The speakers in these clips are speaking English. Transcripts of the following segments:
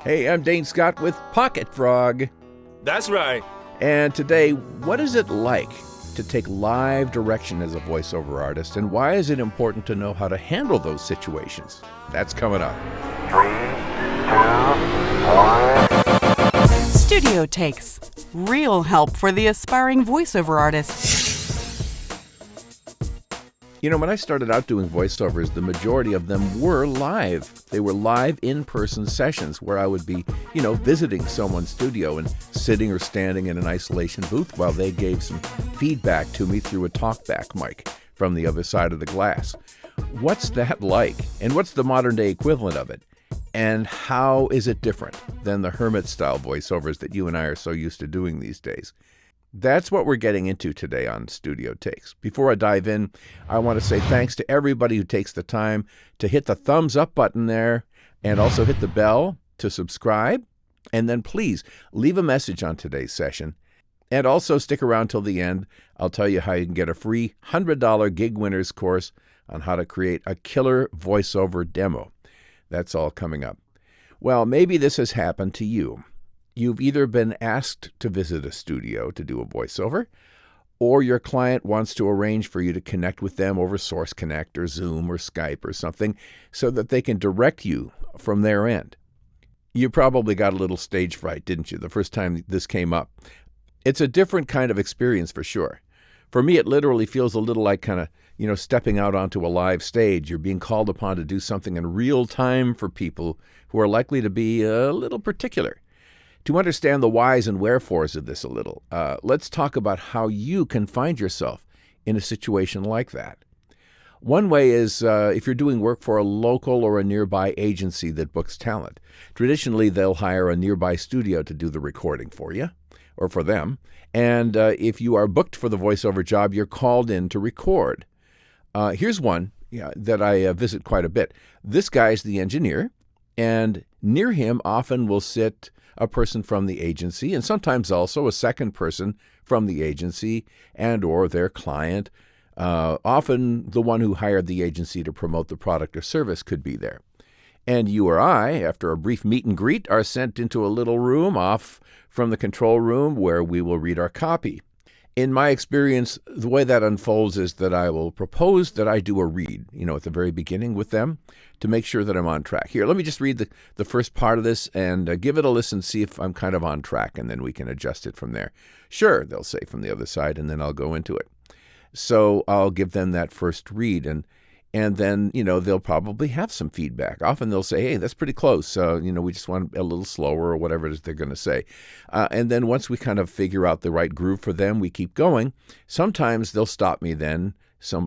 Hey, I'm Dane Scott with Pocket Frog. That's right. And today, what is it like to take live direction as a voiceover artist, and why is it important to know how to handle those situations? That's coming up. 3, 2, 1. Studio Takes. Real help for the aspiring voiceover artist. You know, when I started out doing voiceovers, the majority of them were live. They were live in-person sessions where I would be, visiting someone's studio and sitting or standing in an isolation booth while they gave some feedback to me through a talkback mic from the other side of the glass. What's that like? And what's the modern-day equivalent of it? And how is it different than the hermit-style voiceovers that you and I are so used to doing these days? That's what we're getting into today on Studio Takes. Before I dive in, I want to say thanks to everybody who takes the time to hit the thumbs up button there and also hit the bell to subscribe. And then please leave a message on today's session. And also stick around till the end. I'll tell you how you can get a free $100 Gig Winners course on how to create a killer voiceover demo. That's all coming up. Well, maybe this has happened to you. You've either been asked to visit a studio to do a voiceover, or your client wants to arrange for you to connect with them over Source Connect or Zoom or Skype or something so that they can direct you from their end. You probably got a little stage fright, didn't you, the first time this came up? It's a different kind of experience for sure. For me, it literally feels a little like kind of, stepping out onto a live stage. You're being called upon to do something in real time for people who are likely to be a little particular. To understand the whys and wherefores of this a little, let's talk about how you can find yourself in a situation like that. One way is if you're doing work for a local or a nearby agency that books talent. Traditionally, they'll hire a nearby studio to do the recording for you or for them. And if you are booked for the voiceover job, you're called in to record. Here's one that I visit quite a bit. This guy's the engineer, and near him often will sit a person from the agency, and sometimes also a second person from the agency and or their client. Often the one who hired the agency to promote the product or service could be there. And you or I, after a brief meet and greet, are sent into a little room off from the control room where we will read our copy. In my experience, the way that unfolds is that I will propose that I do a read, at the very beginning with them to make sure that I'm on track. Here, let me just read the first part of this and give it a listen, see if I'm kind of on track, and then we can adjust it from there. Sure, they'll say from the other side, and then I'll go into it. So I'll give them that first read, and then, they'll probably have some feedback. Often they'll say, hey, that's pretty close. We just want a little slower or whatever it is they're going to say. And then once we kind of figure out the right groove for them, we keep going. Sometimes they'll stop me then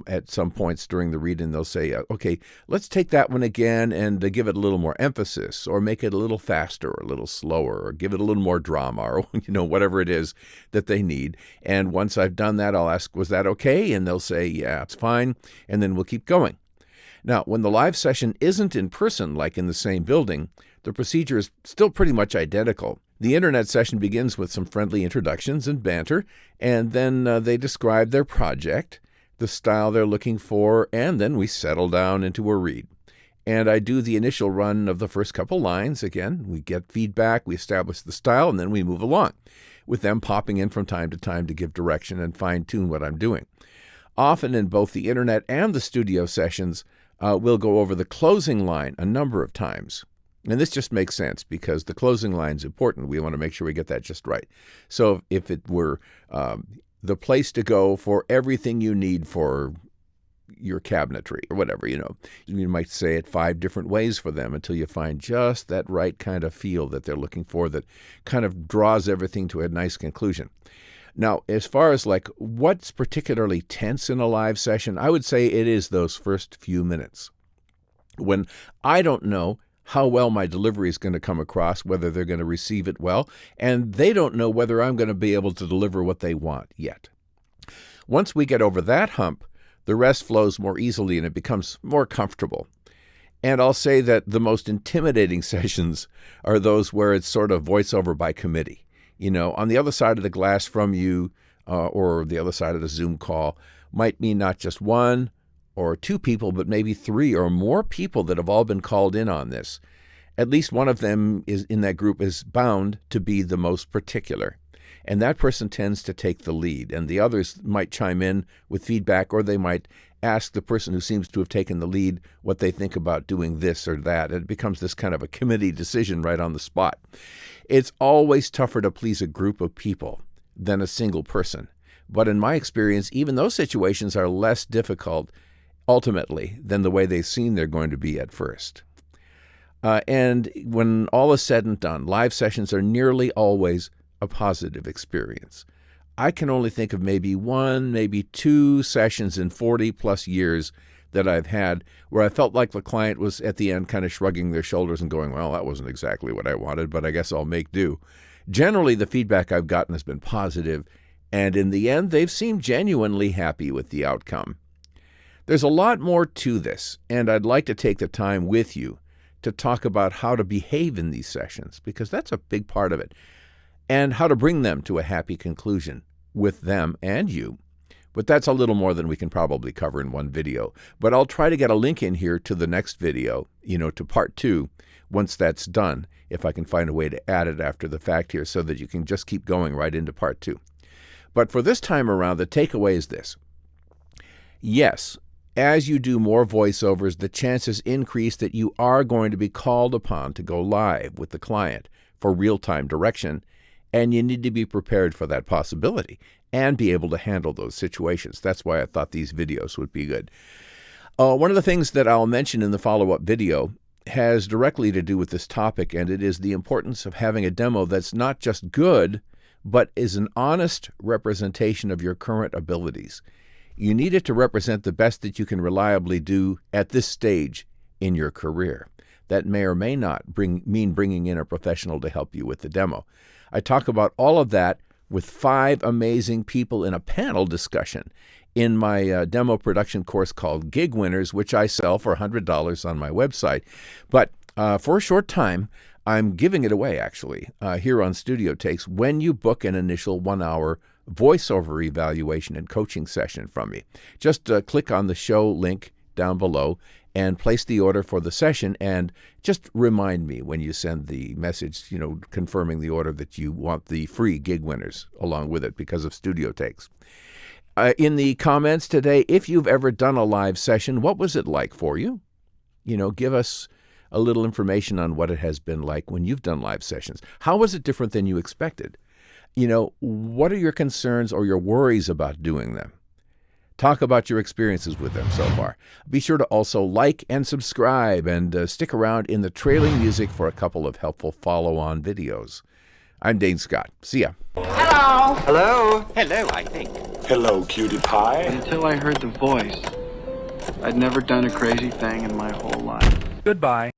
at some points during the read, and they'll say, okay, let's take that one again and give it a little more emphasis, or make it a little faster or a little slower, or give it a little more drama, or, whatever it is that they need. And once I've done that, I'll ask, was that okay? And they'll say, yeah, it's fine. And then we'll keep going. Now, when the live session isn't in person, like in the same building, the procedure is still pretty much identical. The internet session begins with some friendly introductions and banter, and then they describe their project, the style they're looking for, and then we settle down into a read. And I do the initial run of the first couple lines. Again, we get feedback, we establish the style, and then we move along, with them popping in from time to time to give direction and fine-tune what I'm doing. Often in both the internet and the studio sessions, we'll go over the closing line a number of times. And this just makes sense because the closing line is important. We want to make sure we get that just right. So if it were the place to go for everything you need for your cabinetry or whatever, you might say it 5 different ways for them until you find just that right kind of feel that they're looking for that kind of draws everything to a nice conclusion. Now, as far as what's particularly tense in a live session, I would say it is those first few minutes when I don't know how well my delivery is going to come across, whether they're going to receive it well, and they don't know whether I'm going to be able to deliver what they want yet. Once we get over that hump, the rest flows more easily and it becomes more comfortable. And I'll say that the most intimidating sessions are those where it's sort of voiceover by committee. On the other side of the glass from you or the other side of the Zoom call might mean not just one or 2 people, but maybe 3 or more people that have all been called in on this. at least one of them is in that group is bound to be the most particular. And that person tends to take the lead, and the others might chime in with feedback, or they might ask the person who seems to have taken the lead what they think about doing this or that. And it becomes this kind of a committee decision right on the spot. It's always tougher to please a group of people than a single person. But in my experience, even those situations are less difficult ultimately than the way they seem they're going to be at first. And when all is said and done, live sessions are nearly always a positive experience. I can only think of maybe one, maybe two sessions in 40 plus years that I've had where I felt like the client was at the end kind of shrugging their shoulders and going, well, that wasn't exactly what I wanted, but I guess I'll make do. Generally, the feedback I've gotten has been positive, and in the end, they've seemed genuinely happy with the outcome. There's a lot more to this, and I'd like to take the time with you to talk about how to behave in these sessions, because that's a big part of it, and how to bring them to a happy conclusion with them and you. But that's a little more than we can probably cover in one video. But I'll try to get a link in here to the next video, to part 2, once that's done, if I can find a way to add it after the fact here so that you can just keep going right into part 2. But for this time around, the takeaway is this. Yes, as you do more voiceovers, the chances increase that you are going to be called upon to go live with the client for real-time direction, and you need to be prepared for that possibility and be able to handle those situations. That's why I thought these videos would be good. One of the things that I'll mention in the follow-up video has directly to do with this topic, and it is the importance of having a demo that's not just good, but is an honest representation of your current abilities. You need it to represent the best that you can reliably do at this stage in your career. That may or may not mean bringing in a professional to help you with the demo. I talk about all of that with 5 amazing people in a panel discussion in my demo production course called Gig Winners, which I sell for $100 on my website. But for a short time, I'm giving it away, actually, here on Studio Takes when you book an initial 1-hour voiceover evaluation and coaching session from me. Just click on the show link down below and place the order for the session, and just remind me when you send the message, confirming the order that you want the free Gig Winners along with it because of Studio Takes. In the comments today, if you've ever done a live session, what was it like for you? Give us a little information on what it has been like when you've done live sessions. How was it different than you expected? What are your concerns or your worries about doing them? Talk about your experiences with them so far. Be sure to also like and subscribe, and stick around in the trailing music for a couple of helpful follow-on videos. I'm Dane Scott. See ya. Hello. Hello. Hello, I think. Hello, cutie pie. Until I heard the voice, I'd never done a crazy thing in my whole life. Goodbye.